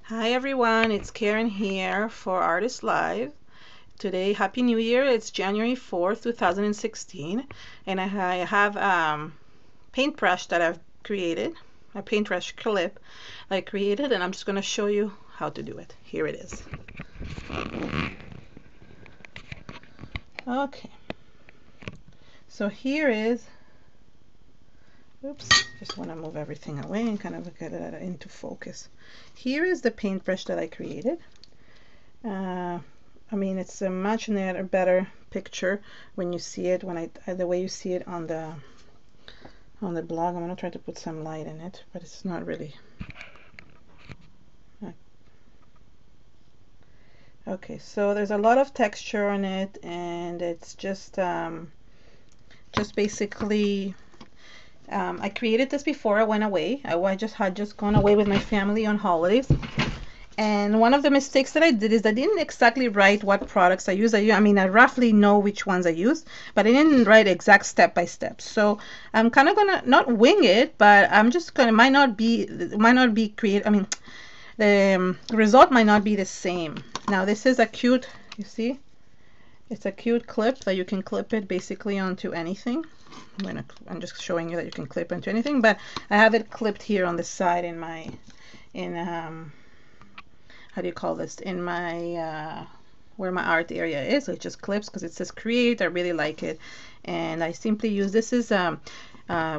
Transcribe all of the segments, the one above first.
Hi everyone, it's Karen here for Artist Live. Today, Happy New Year. It's January 4th, 2016, and I have paintbrush that I've created, a paintbrush clip I created, and I'm just going to show you how to do it. Here it is. Okay, so here is, oops, just want to move everything away and kind of get it into focus. Here is the paintbrush that I created. I mean, it's a much better picture when you see it, the way you see it on the blog. I'm gonna try to put some light in it, but it's not really. Okay, so there's a lot of texture on it, and it's just basically. I created this before I went away. I had just gone away with my family on holidays. And one of the mistakes that I did is I didn't exactly write what products I use. I mean, I roughly know which ones I use, but I didn't write exact step by step. So I'm kind of gonna not wing it, but I'm just gonna might not be create. I mean, the result might not be the same. Now this is a cute. You see, it's a cute clip that you can clip it basically onto anything. I'm just showing you that you can clip into anything, but I have it clipped here on the side in how do you call this, in my where my art area is. So it just clips because it says create. I really like it, and I simply use this is a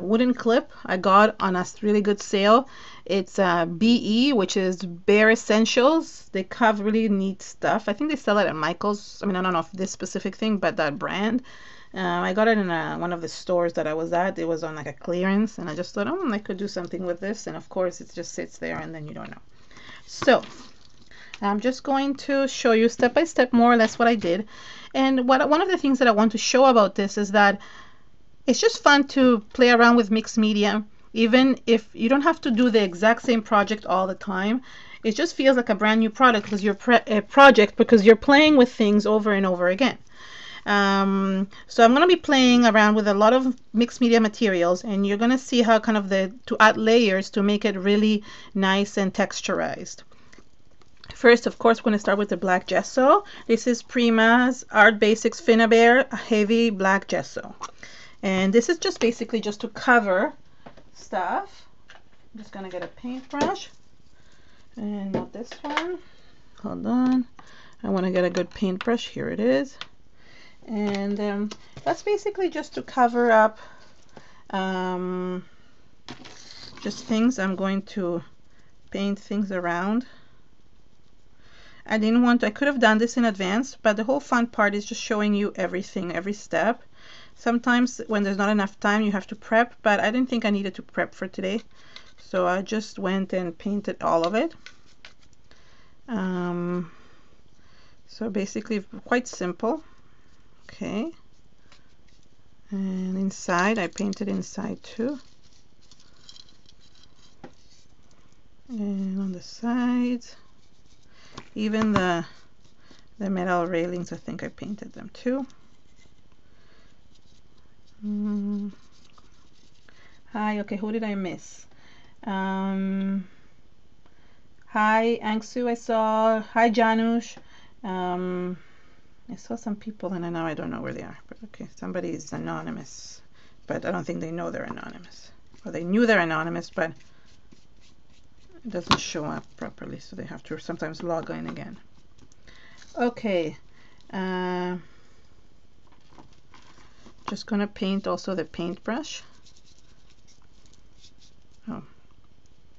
wooden clip I got on a really good sale. It's BE, which is Bare Essentials. They have really neat stuff. I think they sell it at Michael's. I mean, I don't know if this specific thing, but that brand. I got it in one of the stores that I was at. It was on like a clearance, and I just thought, oh, I could do something with this. And of course, it just sits there, and then you don't know. So I'm just going to show you step by step more or less what I did. And one of the things that I want to show about this is that it's just fun to play around with mixed media, even if you don't have to do the exact same project all the time. It just feels like a brand new product because you're playing with things over and over again. So I'm going to be playing around with a lot of mixed media materials, and you're going to see how kind of to add layers to make it really nice and texturized. First, of course, we're going to start with the black gesso. This is Prima's Art Basics Finnabair Heavy Black Gesso. And this is just basically just to cover stuff. I'm just going to get a paintbrush. And not this one. Hold on. I want to get a good paintbrush. Here it is. And that's basically just to cover up just things. I'm going to paint things around. I could have done this in advance, but the whole fun part is just showing you everything, every step. Sometimes when there's not enough time, you have to prep, but I didn't think I needed to prep for today. So I just went and painted all of it. So basically quite simple. Okay. And inside, I painted inside too. And on the sides. Even the metal railings, I think I painted them too. Hi, okay, who did I miss? Hi, Angsu, I saw. Hi, Janusz. I saw some people and now I don't know where they are. But okay, somebody is anonymous. But I don't think they know they're anonymous. Or they knew they're anonymous, but it doesn't show up properly, so they have to sometimes log in again. Okay, just gonna paint also the paintbrush. Oh,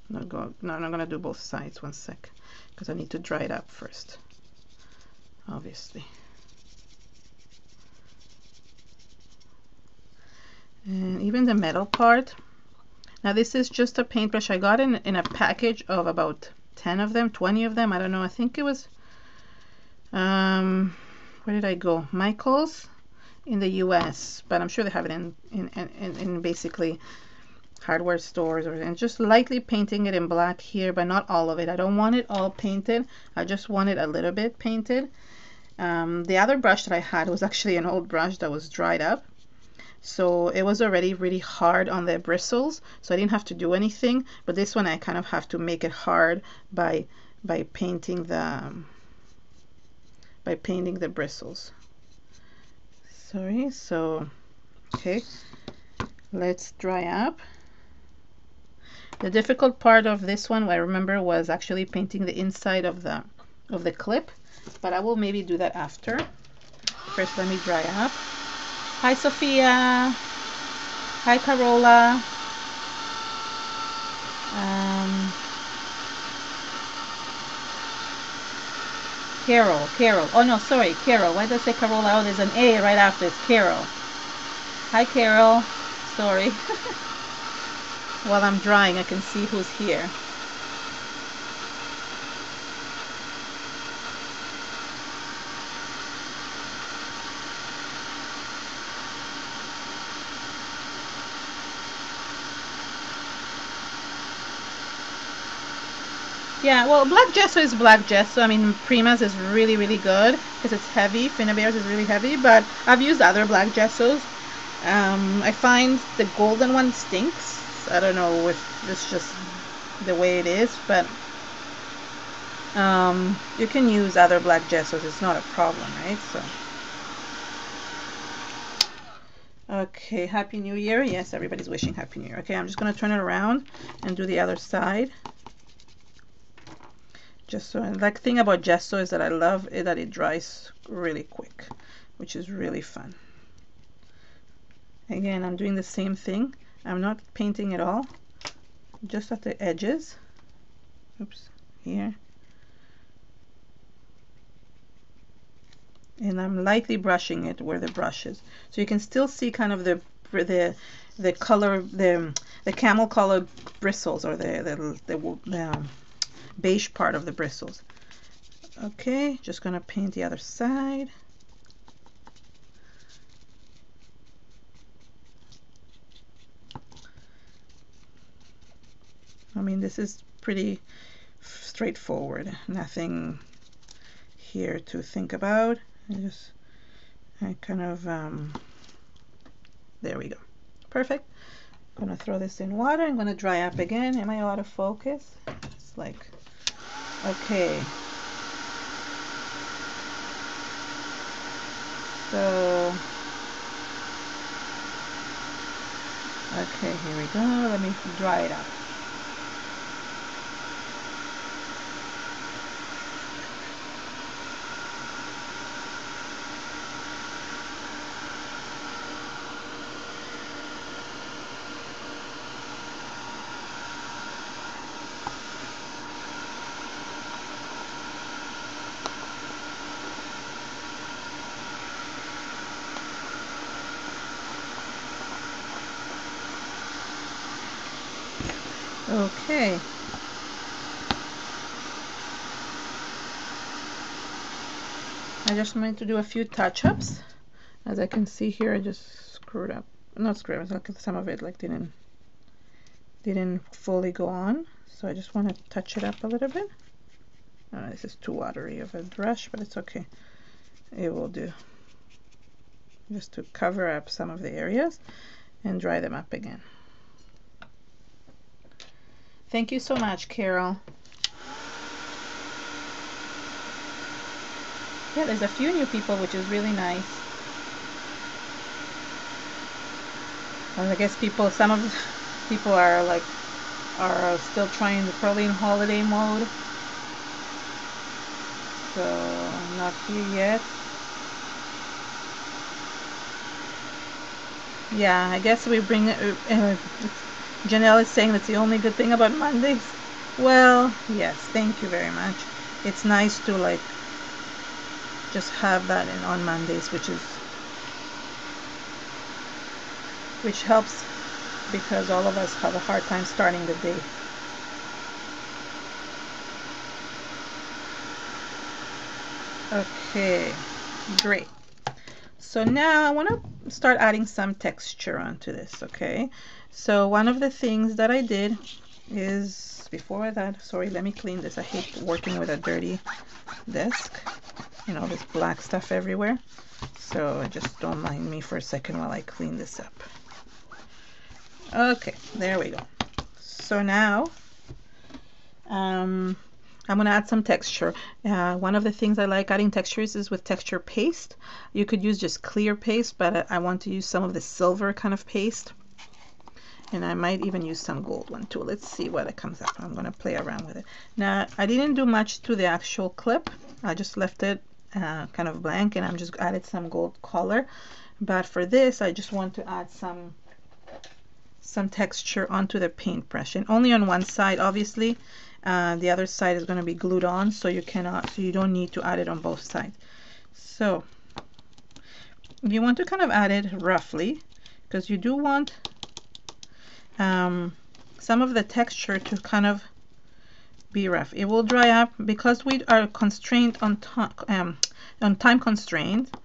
no, I'm gonna do both sides. 1 sec, because I need to dry it up first, obviously. And even the metal part. Now this is just a paintbrush I got in a package of about 10 of them, 20 of them. I don't know. I think it was, where did I go? Michael's in the US, but I'm sure they have it in basically hardware stores, and just lightly painting it in black here, but not all of it. I don't want it all painted. I just want it a little bit painted. The other brush that I had was actually an old brush that was dried up. So it was already really hard on the bristles, so I didn't have to do anything. But this one I kind of have to make it hard by painting the bristles. Sorry. So okay, let's dry up. The difficult part of this one, I remember, was actually painting the inside of the clip, but I will maybe do that after. First, let me dry up. Hi, Sophia. Hi, Carola. Carol. Oh no, sorry, Carol. Why did I say Carola? Oh, there's an A right after. It's Carol. Hi, Carol. Sorry. While I'm drying, I can see who's here. Yeah, well, black gesso is black gesso. I mean, Prima's is really, really good because it's heavy. Finnabair's is really heavy, but I've used other black gessos. I find the golden one stinks. I don't know if it's just the way it is, but you can use other black gessos. It's not a problem, right? So, okay, Happy New Year. Yes, everybody's wishing Happy New Year. Okay, I'm just going to turn it around and do the other side. Gesso, and like thing about gesso is that I love it that it dries really quick, which is really fun. Again, I'm doing the same thing. I'm not painting at all, just at the edges. Oops, here. And I'm lightly brushing it where the brush is, so you can still see kind of the color, the camel color bristles, or the beige part of the bristles. Okay, just gonna paint the other side. I mean, this is pretty straightforward. Nothing here to think about. I kind of, there we go. Perfect. I'm gonna throw this in water. I'm gonna dry up again. Am I out of focus? It's like, okay. So, okay, here we go. Let me dry it up. Okay. I just wanted to do a few touch-ups. As I can see here, I just screwed up. Not screwed up, like some of it like didn't fully go on. So I just want to touch it up a little bit. This is too watery of a brush, but it's okay. It will do. Just to cover up some of the areas and dry them up again. Thank you so much, Carol. Yeah, there's a few new people, which is really nice. And I guess some of the people are still trying, probably in holiday mode. So not here yet. Yeah, I guess we bring Janelle is saying that's the only good thing about Mondays. Well, yes, thank you very much. It's nice to like just have that on Mondays, which helps because all of us have a hard time starting the day. Okay, great. So now I want to start adding some texture onto this, okay? So one of the things that I did is, before that, sorry, let me clean this. I hate working with a dirty desk. you know, this black stuff everywhere. So just don't mind me for a second while I clean this up. Okay, there we go. So now I'm gonna add some texture. One of the things I like adding textures is with texture paste. You could use just clear paste, but I want to use some of the silver kind of paste. And I might even use some gold one too. Let's see what it comes up. I'm gonna play around with it. Now, I didn't do much to the actual clip. I just left it kind of blank, and I'm just added some gold color. But for this, I just want to add some texture onto the paintbrush, and only on one side, obviously. The other side is going to be glued on, so you don't need to add it on both sides. So you want to kind of add it roughly, because you do want some of the texture to kind of be rough. It will dry up because we are constrained on time constraint.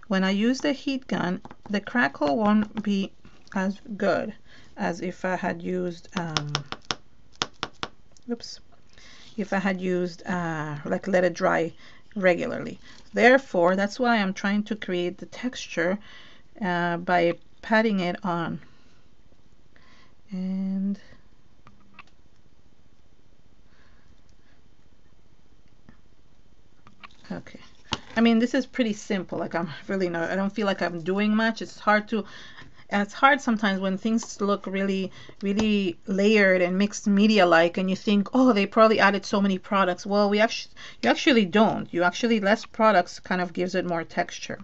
When I use the heat gun, the crackle won't be as good as if I had used if I had used like let it dry regularly. Therefore, that's why I'm trying to create the texture by patting it on. And okay, I mean, this is pretty simple. Like, I'm really not, I don't feel like I'm doing much. It's hard to, and it's hard sometimes when things look really, really layered and mixed media like, and you think, oh, they probably added so many products. Well, you actually don't. You actually, less products kind of gives it more texture.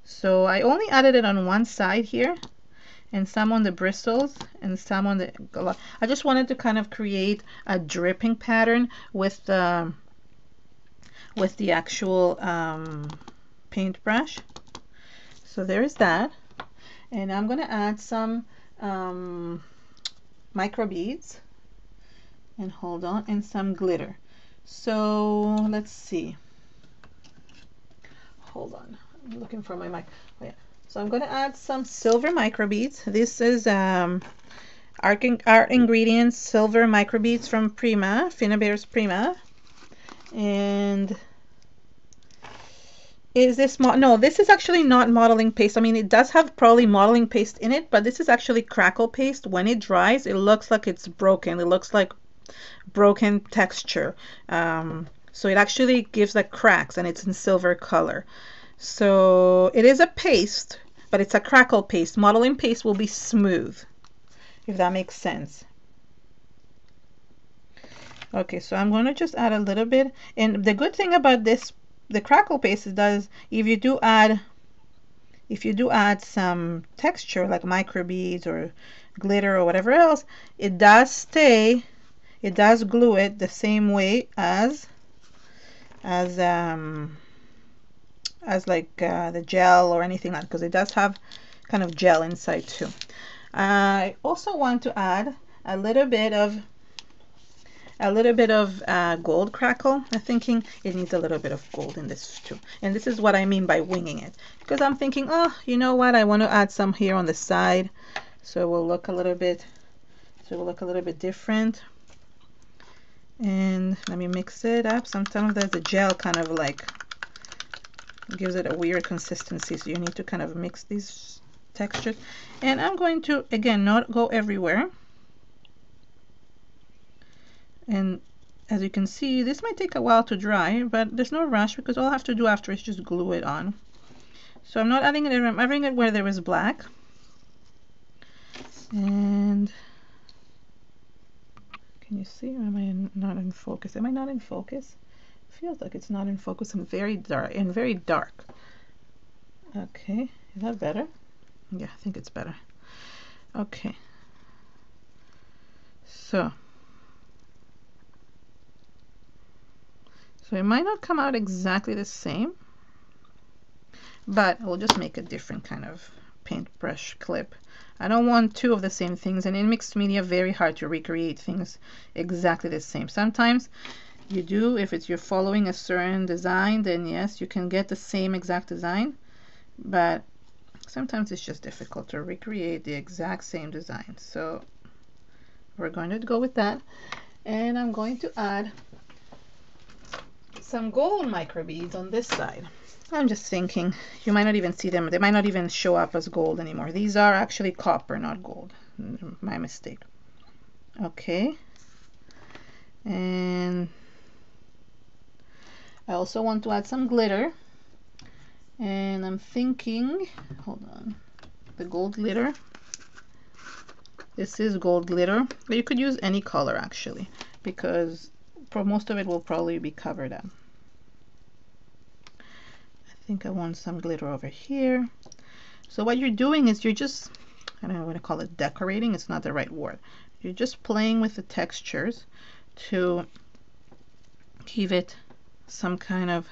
So I only added it on one side here, and some on the bristles, and some on the, I just wanted to kind of create a dripping pattern with the actual paintbrush. So there's that. And I'm going to add some micro beads, and hold on, and some glitter. So let's see. Hold on, I'm looking for my mic. Oh, yeah. So I'm going to add some silver micro beads. This is Art Ingredients silver micro beads from Prima, Finnabair's Prima. And is this no, this is actually not modeling paste. I mean, it does have probably modeling paste in it, but this is actually crackle paste. When it dries, it looks like it's broken. It looks like broken texture. So it actually gives like cracks, and it's in silver color. So it is a paste, but it's a crackle paste. Modeling paste will be smooth, if that makes sense. Okay, so I'm going to just add a little bit. And the good thing about this, the crackle paste, does, if you do add some texture like micro beads or glitter or whatever else, it does stay, it does glue it the same way as like the gel or anything like that, because it does have kind of gel inside too. I also want to add a little bit of gold crackle. I'm thinking it needs a little bit of gold in this too. And this is what I mean by winging it. Because I'm thinking, oh, you know what? I want to add some here on the side. So it will look a little bit, different. And let me mix it up. Sometimes the gel kind of like gives it a weird consistency. So you need to kind of mix these textures. And I'm going to, again, not go everywhere. And as you can see, this might take a while to dry, but there's no rush because all I have to do after is just glue it on. So I'm not adding it, I'm adding it where there is black. And can you see, or am I not in focus? Am I not in focus? It feels like it's not in focus. I'm very dark. Okay, is that better? Yeah, I think it's better. Okay. So it might not come out exactly the same, but we'll just make a different kind of paintbrush clip. I don't want two of the same things, and in mixed media, very hard to recreate things exactly the same. Sometimes you do, if you're following a certain design, then yes, you can get the same exact design, but sometimes it's just difficult to recreate the exact same design. So we're going to go with that, and I'm going to add some gold microbeads on this side. I'm just thinking, you might not even see them. They might not even show up as gold anymore. These are actually copper, not gold. My mistake. Okay. And I also want to add some glitter. And I'm thinking, hold on, the gold glitter. This is gold glitter, but you could use any color actually, because for most of it will probably be covered up. I think I want some glitter over here. So what you're doing is you're just, I don't know what to call it, decorating. It's not the right word. You're just playing with the textures to give it some kind of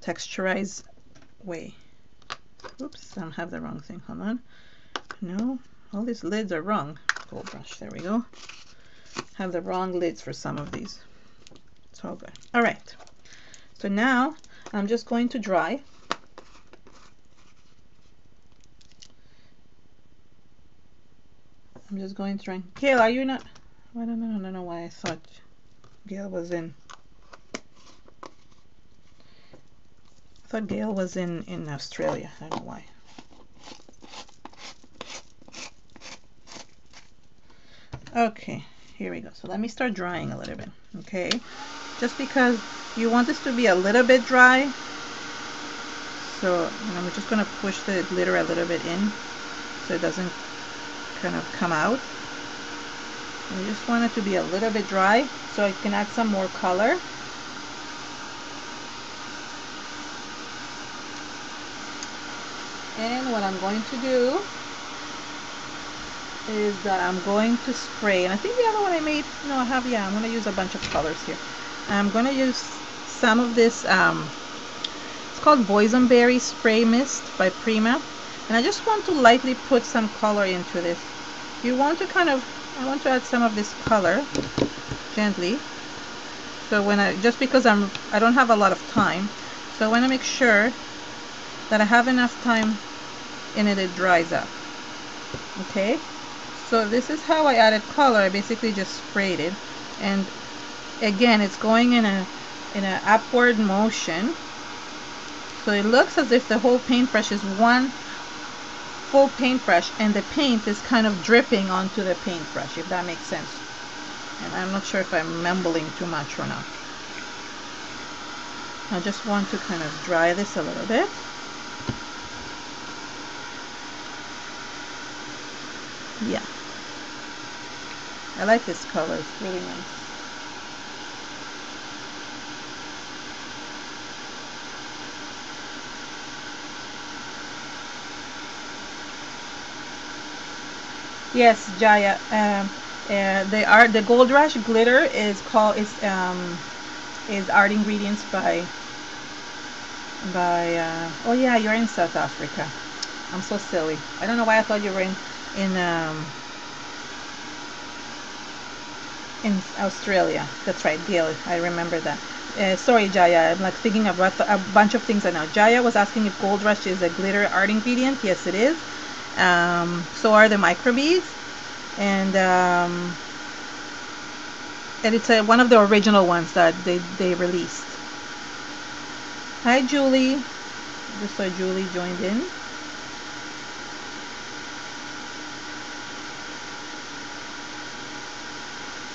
texturized way. Oops, I have the wrong thing. Hold on. No, all these lids are wrong. Gold brush, there we go. Have the wrong lids for some of these. It's all good. All right. So now I'm just going to dry. I'm just going to dry. Gail, are you not? I don't know why I thought Gail was in. I thought Gail was in Australia. I don't know why. Okay, here we go. So let me start drying a little bit. Okay, just because you want this to be a little bit dry. So I'm just going to push the glitter a little bit in so it doesn't kind of come out. And you just want it to be a little bit dry so I can add some more color. And what I'm going to do is that I'm going to spray, and I think the other one I made, no I have, yeah, I'm going to use a bunch of colors here. I'm going to use some of this, it's called Boysenberry Spray Mist by Prima, and I just want to lightly put some color into this. You want to kind of, I want to add some of this color gently. So when just because I don't have a lot of time, so I want to make sure that I have enough time in it, it dries up. Okay, so this is how I added color. I basically just sprayed it, and again it's going in a upward motion, so it looks as if the whole paintbrush is one full paintbrush and the paint is kind of dripping onto the paintbrush, if that makes sense. And I'm not sure if I'm mumbling too much or not. I just want to kind of dry this a little bit. Yeah, I like this color, it's really nice. Yes, Jaya. The Gold Rush glitter is called is Art Ingredients by oh yeah, you're in South Africa. I'm so silly. I don't know why I thought you were in Australia. That's right, Gail. I remember that. Sorry, Jaya. I'm like thinking about a bunch of things right now. Jaya was asking if Gold Rush is a glitter art ingredient. Yes, it is. So are the microbeads, and it's one of the original ones that they released. Hi, Julie. Just saw Julie joined in.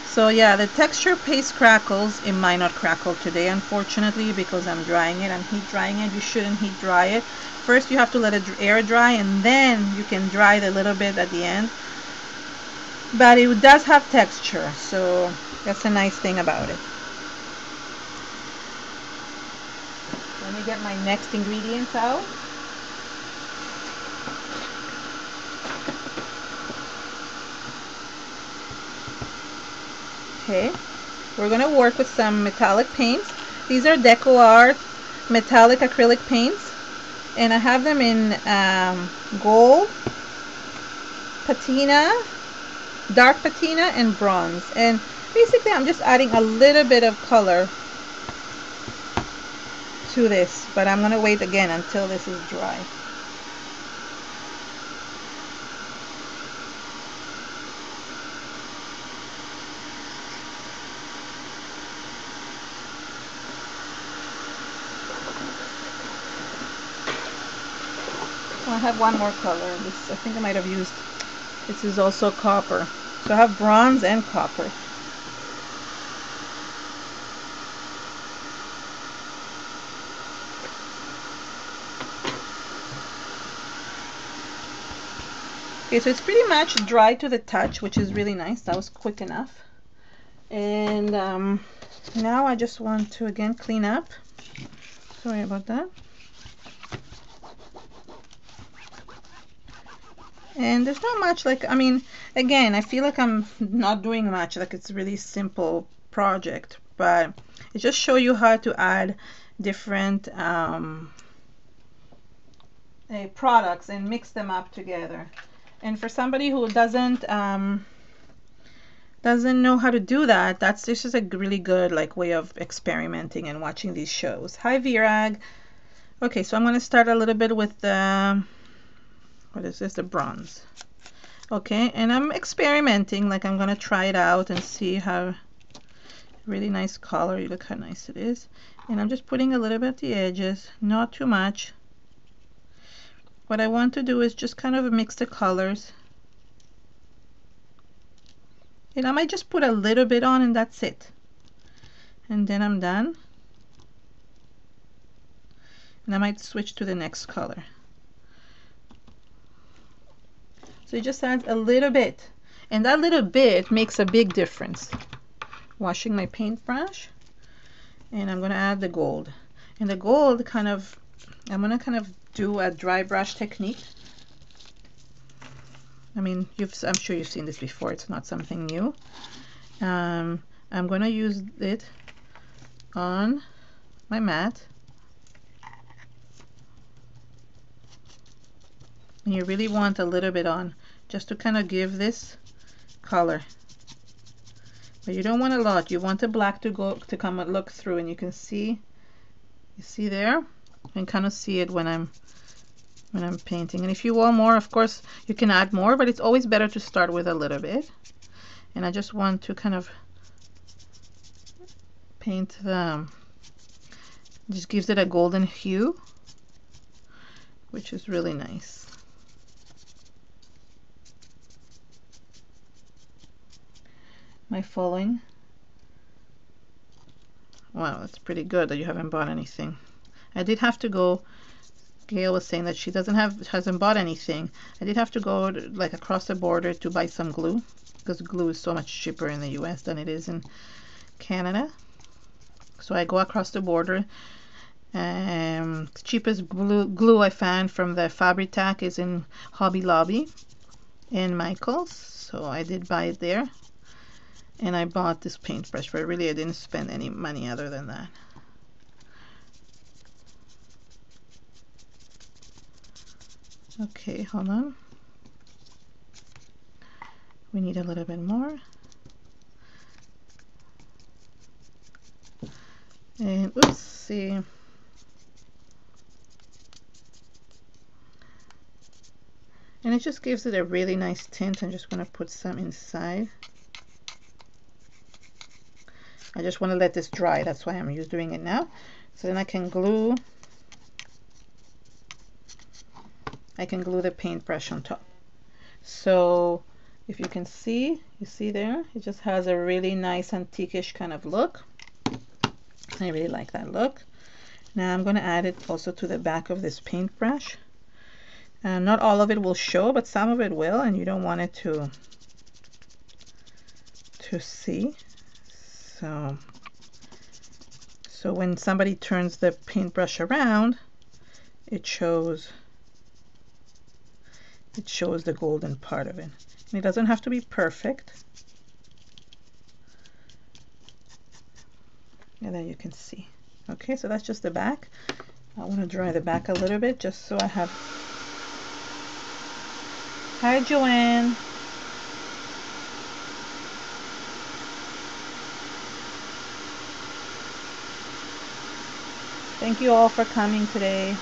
So yeah, the texture paste crackles. It might not crackle today, unfortunately, because I'm drying it. I'm heat drying it. You shouldn't heat dry it. First, you have to let it air dry, and then you can dry it a little bit at the end. But it does have texture, so that's a nice thing about it. Let me get my next ingredients out. Okay, we're going to work with some metallic paints. These are Deco Art metallic acrylic paints, and I have them in gold, patina, dark patina, and bronze. And basically I'm just adding a little bit of color to this, but I'm going to wait again until this is dry. I have one more color. This I think I might have used. This is also copper. So I have bronze and copper. Okay, so it's pretty much dry to the touch, which is really nice. That was quick enough. And now I just want to again clean up. Sorry about that. And there's not much, like, I mean, again, I feel like I'm not doing much, like it's a really simple project, but it just show you how to add different products and mix them up together. And for somebody who doesn't know how to do that, this is a really good like way of experimenting and watching these shows. Hi Virag. Okay, so I'm going to start a little bit with the, what is this, the bronze. Okay, and I'm experimenting, like I'm going to try it out and see how, really nice color, look how nice it is. And I'm just putting a little bit at the edges, not too much. What I want to do is just kind of mix the colors. And I might just put a little bit on and that's it. And then I'm done. And I might switch to the next color. So it just adds a little bit. And that little bit makes a big difference. Washing my paintbrush. And I'm going to add the gold. And the gold kind of, I'm going to kind of do a dry brush technique. I mean, I'm sure you've seen this before. It's not something new. I'm going to use it on my mat. And you really want a little bit on, just to kind of give this color. But you don't want a lot. You want the black to come and look through, and you can see, you see there? You can kind of see it when I'm painting. And if you want more, of course, you can add more, but it's always better to start with a little bit. And I just want to kind of paint just gives it a golden hue, which is really nice. My following. Wow, that's pretty good that you haven't bought anything. I did have to go, Gail was saying that she hasn't bought anything. I did have to go like across the border to buy some glue, because glue is so much cheaper in the US than it is in Canada. So I go across the border. Cheapest glue I found from the Fabri-Tac is in Hobby Lobby and Michael's. So I did buy it there. And I bought this paintbrush, but really I didn't spend any money other than that. Okay, hold on. We need a little bit more. And let's see. And it just gives it a really nice tint. I'm just going to put some inside. I just want to let this dry. That's why I'm doing it now. So then I can glue the paintbrush on top. So if you can see, you see there, it just has a really nice antique-ish kind of look. I really like that look. Now I'm going to add it also to the back of this paintbrush. Not all of it will show, but some of it will, and you don't want it to see. So when somebody turns the paintbrush around, it shows the golden part of it. And it doesn't have to be perfect. And then you can see. Okay, so that's just the back. I want to dry the back a little bit just so I have. Hi, Joanne. Thank you all for coming today.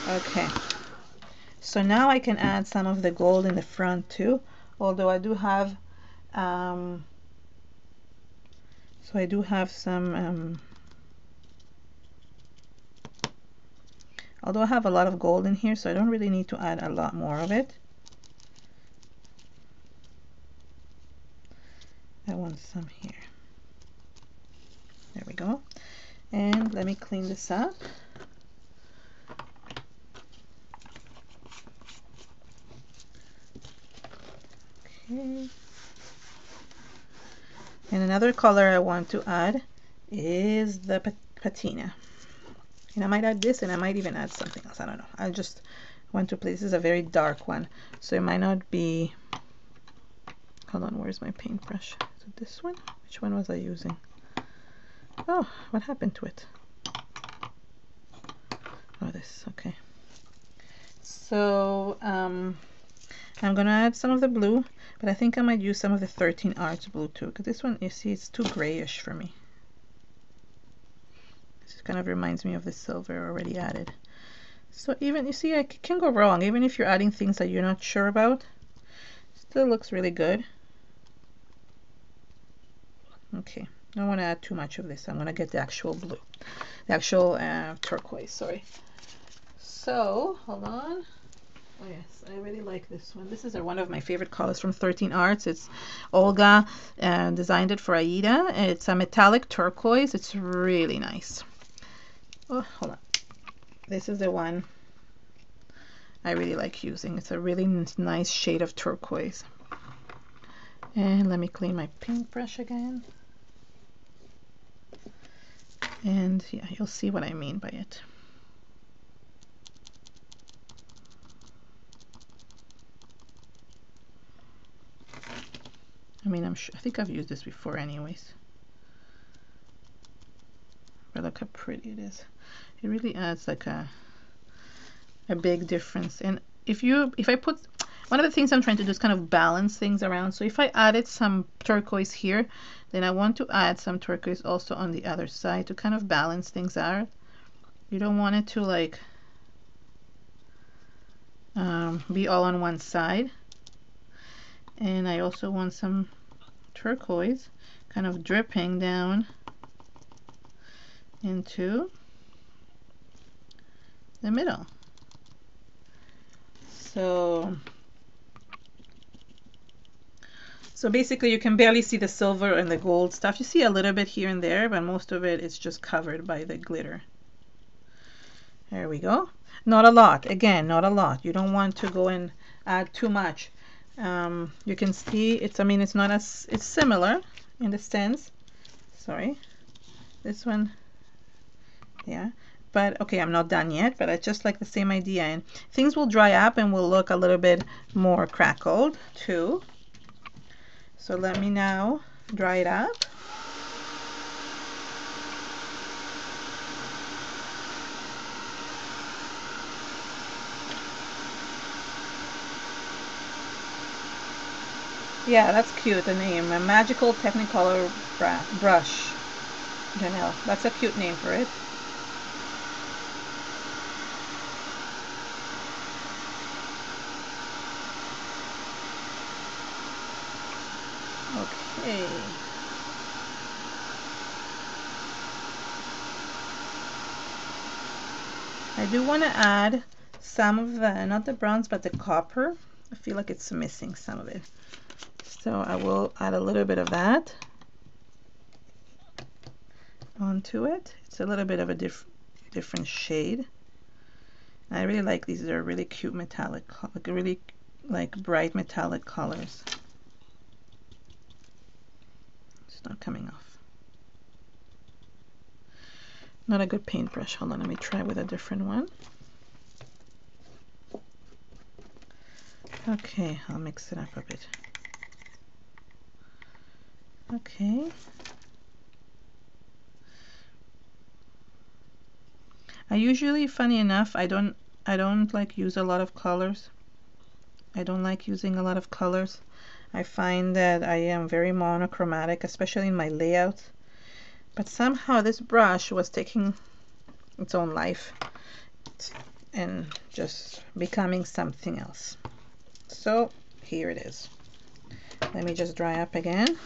Okay. So now I can add some of the gold in the front too, although I do have some Although I have a lot of gold in here, so I don't really need to add a lot more of it. I want some here. There we go. And let me clean this up. Okay. And another color I want to add is the patina. And I might add this, and I might even add something else. I don't know. I just want to play. This is a very dark one, so it might not be. Hold on, where's my paintbrush? Is it this one? Which one was I using? Oh, what happened to it? Oh, this. Okay. So I'm gonna add some of the blue, but I think I might use some of the 13 Arts blue too, because this one, you see, it's too grayish for me. This kind of reminds me of the silver already added. So even, you see, I can go wrong. Even if you're adding things that you're not sure about, still looks really good. Okay, I don't want to add too much of this. I'm going to get the actual blue, the actual turquoise, sorry. So, hold on. Oh yes, I really like this one. This is one of my favorite colors from 13 Arts. It's Olga designed it for Aida. It's a metallic turquoise. It's really nice. Oh, hold on. This is the one I really like using. It's a really nice shade of turquoise. And let me clean my paintbrush again. And yeah, you'll see what I mean by it. I mean, I think I've used this before anyways. But look how pretty it is. It really adds like a big difference. And if I put, one of the things I'm trying to do is kind of balance things around. So if I added some turquoise here, then I want to add some turquoise also on the other side to kind of balance things out. You don't want it to like be all on one side. And I also want some turquoise kind of dripping down into the middle. So basically you can barely see the silver and the gold stuff. You see a little bit here and there, but most of it is just covered by the glitter. There we go. Not a lot. Again, not a lot. You don't want to go and add too much. You can see it's, I mean, it's not as, it's similar in the sense. Sorry. This one. Yeah. But okay, I'm not done yet, but I just like the same idea. And things will dry up and will look a little bit more crackled too. So let me now dry it up. Yeah, that's cute, the name. A Magical Technicolor brush. Janelle. That's a cute name for it. Okay. I do want to add some of the, not the bronze, but the copper. I feel like it's missing some of it. So I will add a little bit of that onto it. It's a little bit of a different shade. I really like these. They're really cute metallic, like really like bright metallic colors. It's not coming off. Not a good paintbrush. Hold on, let me try with a different one. Okay, I'll mix it up a bit. Okay. I usually, funny enough, I don't like use a lot of colors. I don't like using a lot of colors. I find that I am very monochromatic, especially in my layout. But somehow this brush was taking its own life and just becoming something else. So here it is. Let me just dry up again.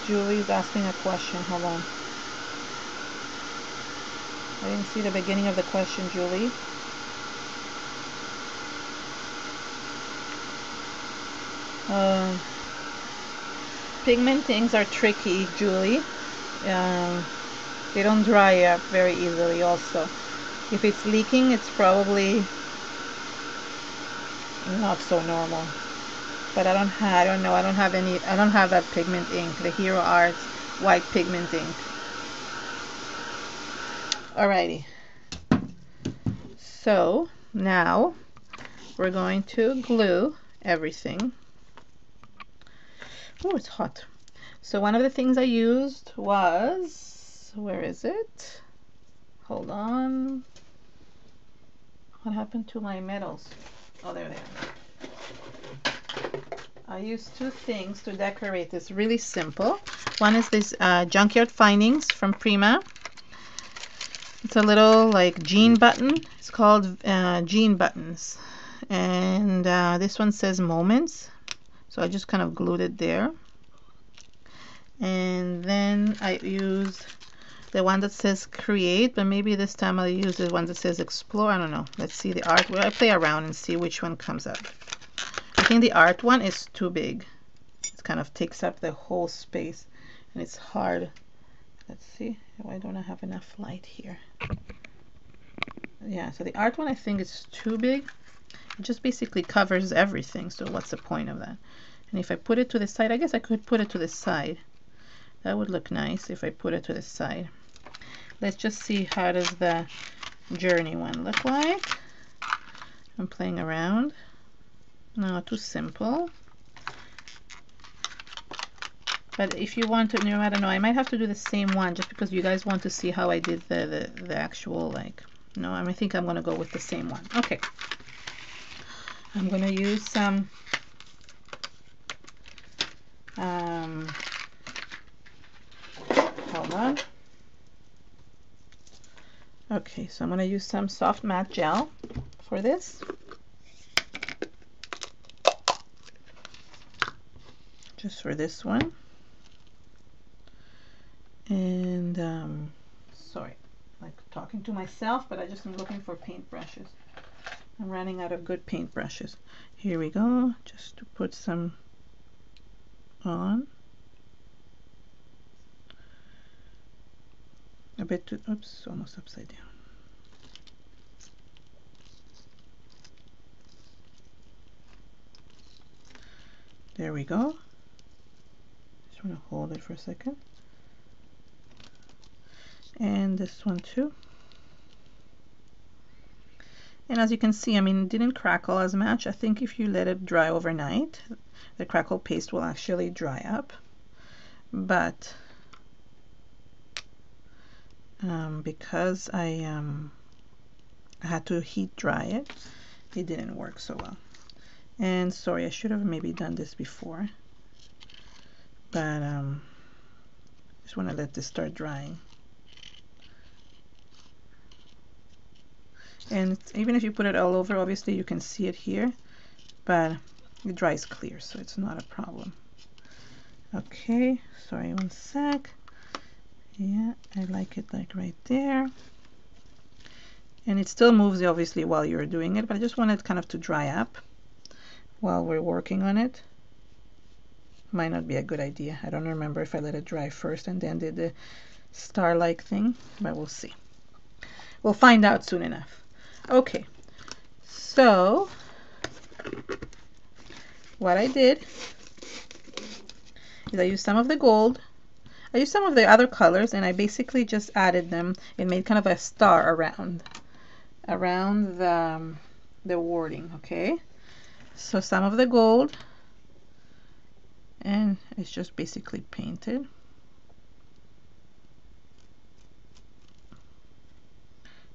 Julie's asking a question. Hold on. I didn't see the beginning of the question, Julie. Uh, Pigment things are tricky, Julie. Um, they don't dry up very easily also. If it's leaking, it's probably not so normal. But I don't know, I don't have that pigment ink, the Hero Arts white pigment ink. Alrighty. So now we're going to glue everything. Oh, it's hot. So one of the things I used was, where is it? Hold on. What happened to my metals? Oh, there they are. I used two things to decorate this. Really simple. One is this Junkyard Findings from Prima. It's a little like jean button. It's called jean buttons. And this one says Moments. So I just kind of glued it there. And then I used the one that says Create, but maybe this time I'll use the one that says Explore. I don't know. Let's see the art. Well, I play around and see which one comes up. I think the art one is too big. It kind of takes up the whole space and it's hard. Let's see. Why don't I have enough light here? Yeah, so the art one I think is too big. It just basically covers everything. So what's the point of that? And if I put it to the side, I guess I could put it to the side. That would look nice if I put it to the side. Let's just see how does the Journey one look like. I'm playing around. No, too simple. But if you want to, you know, I don't know, I might have to do the same one just because you guys want to see how I did the actual, like, no, I think I'm going to go with the same one. Okay. I'm going to use some hold on. Okay, so I'm going to use some soft matte gel for this. Just for this one. And sorry, like talking to myself, but I just am looking for paint brushes. I'm running out of good paint brushes. Here we go, just to put some on. A bit too, oops, almost upside down. There we go. Just want to hold it for a second. And this one too. And as you can see, I mean, it didn't crackle as much. I think if you let it dry overnight, the crackle paste will actually dry up. But because I had to heat dry it, it didn't work so well. And sorry, I should have maybe done this before. But just want to let this start drying. And even if you put it all over, obviously you can see it here, but it dries clear, so it's not a problem. Okay, sorry, one sec. Yeah, I like it like right there. And it still moves obviously while you're doing it, but I just want it kind of to dry up while we're working on it. Might not be a good idea. I don't remember if I let it dry first and then did the star-like thing, but we'll see. We'll find out soon enough. Okay, so what I did is I used some of the gold. I used some of the other colors and I basically just added them and made kind of a star around the wording. Okay, so some of the gold, and it's just basically painted.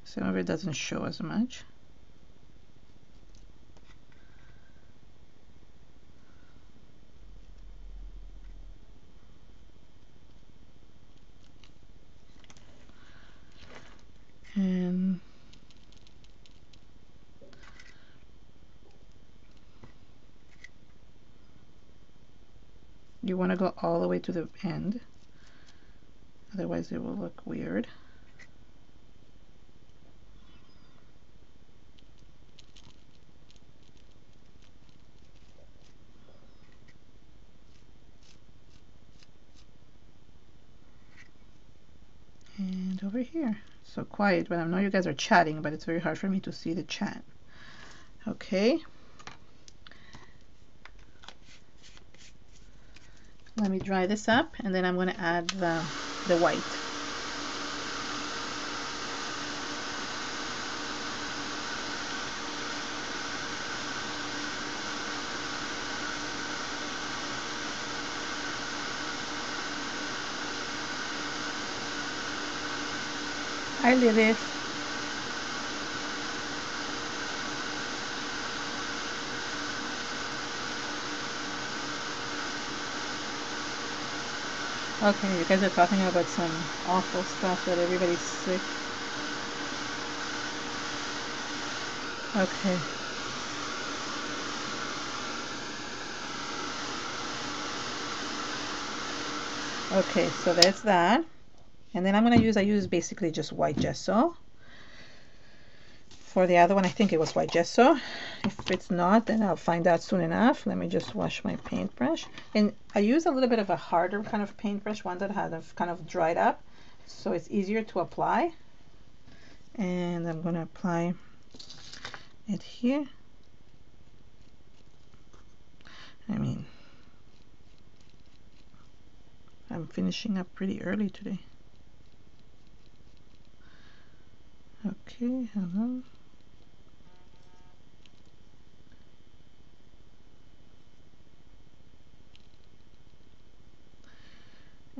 Some of it doesn't show as much. And You want to go all the way to the end, otherwise it will look weird. And over here, so quiet, but I know you guys are chatting, but it's very hard for me to see the chat. Okay, let me dry this up, and then I'm going to add the white. Hi, Lilith. Okay, you guys are talking about some awful stuff that everybody's sick. Okay. Okay, so that's that. And then I use basically just white gesso. For the other one, I think it was white gesso. If it's not, then I'll find out soon enough. Let me just wash my paintbrush. And I use a little bit of a harder kind of paintbrush, one that has kind of dried up, so it's easier to apply. And I'm going to apply it here. I mean, I'm finishing up pretty early today. Okay, hello.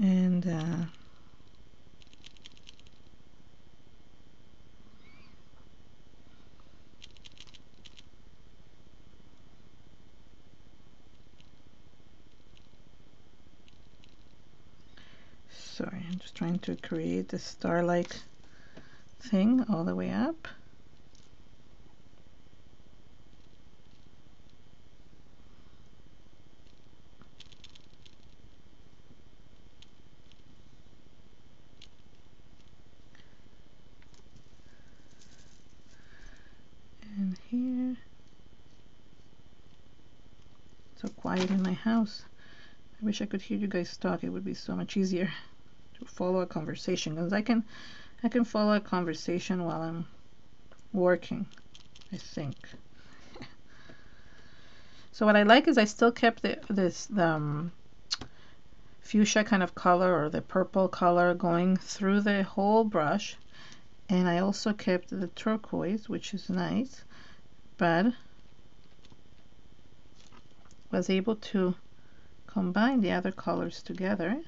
And sorry, I'm just trying to create the star-like thing all the way up. And here. So quiet in my house. I wish I could hear you guys talk. It would be so much easier to follow a conversation, because I can follow a conversation while I'm working, I think. So what I like is I still kept the fuchsia kind of color, or the purple color, going through the whole brush, and I also kept the turquoise, which is nice, but was able to combine the other colors together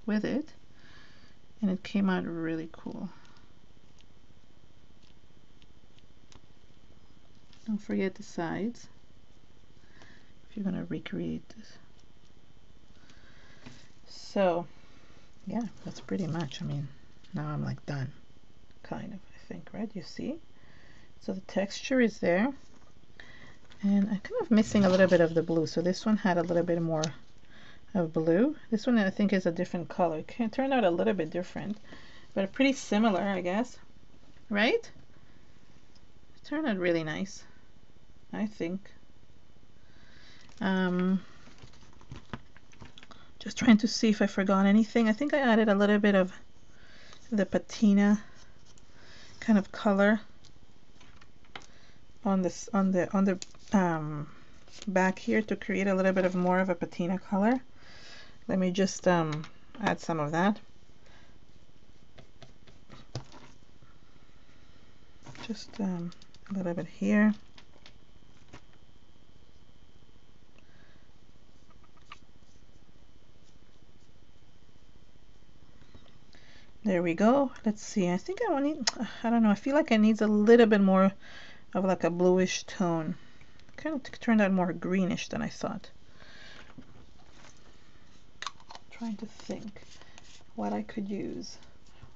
with it, and it came out really cool. Don't forget the sides if you're going to recreate this. So yeah, that's pretty much, I mean, now I'm like done, kind of, I think, right? You see? So the texture is there, and I'm kind of missing a little bit of the blue, so this one had a little bit more of blue. This one I think is a different color. It can turn out a little bit different, but pretty similar, I guess, right? It turned out really nice, I think. Just trying to see if I forgot anything. I think I added a little bit of the patina kind of color on this, on the back here, to create a little bit of more of a patina color. Let me just add some of that. Just a little bit here. There we go. Let's see. I think I need, I don't know, I feel like it needs a little bit more of like a bluish tone. Kind of turned out more greenish than I thought. Trying to think what I could use.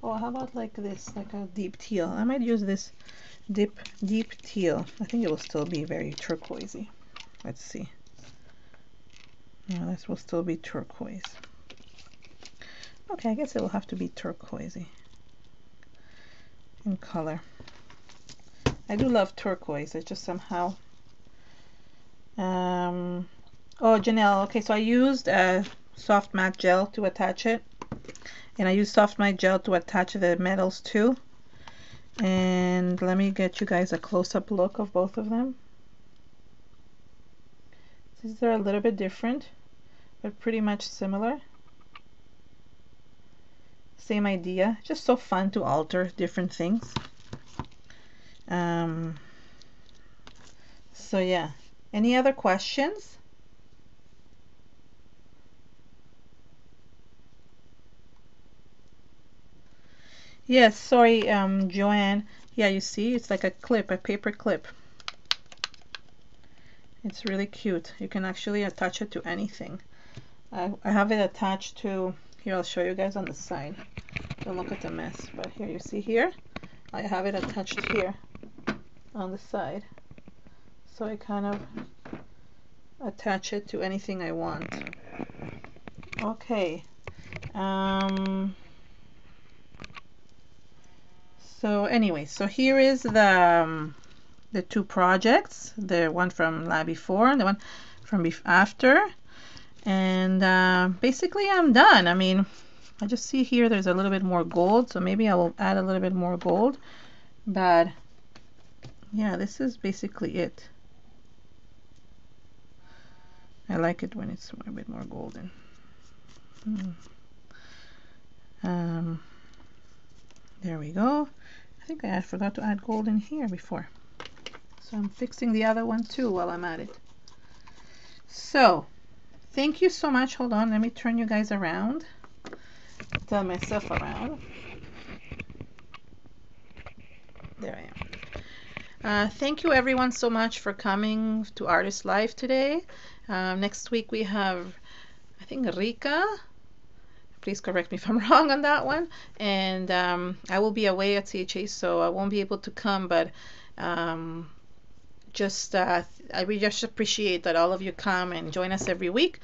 Oh, how about like this, like a deep teal? I might use this deep teal. I think it will still be very turquoisey. Let's see. Yeah, this will still be turquoise. Okay, I guess it will have to be turquoisey in color. I do love turquoise. It's just somehow. Oh, Janelle. Okay, so I used a soft matte gel to attach it, and I used soft matte gel to attach the metals too. And let me get you guys a close-up look of both of them. These are a little bit different, but pretty much similar. Same idea, just so fun to alter different things. So yeah, any other questions? Yes, sorry, Joanne. Yeah, you see, it's like a clip, a paper clip. It's really cute. You can actually attach it to anything. I have it attached to, here I'll show you guys on the side. Don't look at the mess, but here you see here, I have it attached here on the side. So I kind of attach it to anything I want. Okay. So anyway, so here is the two projects, the one from lab before and the one from after, and basically I'm done. I mean, I just see here there's a little bit more gold, so maybe I will add a little bit more gold, but yeah, this is basically it. I like it when it's a bit more golden. There we go. I think I forgot to add gold in here before. So I'm fixing the other one too while I'm at it. So thank you so much. Hold on, let me turn you guys around. Turn myself around. There I am. Thank you everyone so much for coming to Artist Life today. Next week we have, I think, Rika. Please correct me if I'm wrong on that one. And I will be away at CHA, so I won't be able to come, but I really just appreciate that all of you come and join us every week.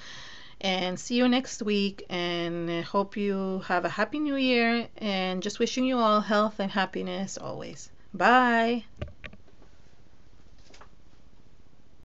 And see you next week, and hope you have a happy new year, and just wishing you all health and happiness always. Bye.